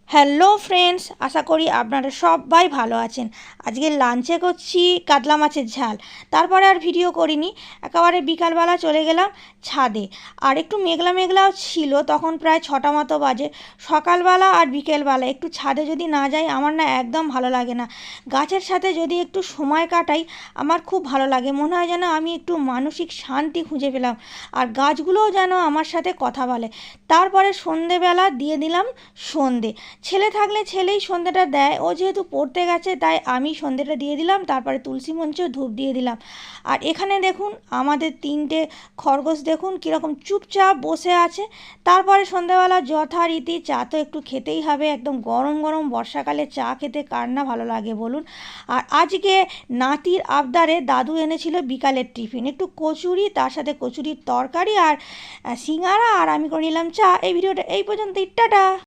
Hello friends, আশা করি আপনারা সবাই ভালো আছেন। আজকে লাঞ্চে করছি কাতলা মাছের ঝাল। তারপরে আর ভিডিও করিনি, একেবারে বিকালবেলা চলে গেলাম ছাদে। আর একটু মেঘলা মেঘলাও ছিল, তখন প্রায় 6টা মতো বাজে। সকালবেলা আর বিকেলবেলা একটু ছাদে যদি না যাই আমার না একদম ভালো লাগে না। গাছের সাথে যদি একটু সময় কাটাই আমার খুব ভালো লাগে, মনে হয় যেন আমি একটু মানসিক শান্তি খুঁজে পেলাম। আর গাছগুলোও যেন আমার সাথে কথা বলে। তারপরে সন্ধেবেলা দিয়ে দিলাম সন্ধে। ছেলে থাকলে ছেলেই সন্ধেটা দেয়, ও যেহেতু পড়তে গেছে তাই আমি সন্ধেটা দিয়ে দিলাম। তারপরে তুলসী মঞ্চে ধূপ দিয়ে দিলাম। আর এখানে দেখুন আমাদের 3টে খরগোশ দেখুন কীরকম চুপচাপ বসে আছে। তারপরে সন্ধেবেলা যথারীতি চা তো একটু খেতেই হবে, একদম গরম গরম বর্ষাকালে চা খেতে কার না ভালো লাগে বলুন। আর আজকে নাতির আবদারে দাদু এনেছিল বিকালের টিফিন, একটু কচুরি, তার সাথে কচুরির তরকারি আর সিঙ্গারা, আর আমি করে নিলাম চা। এই ভিডিওটা এই পর্যন্তই, টাটা।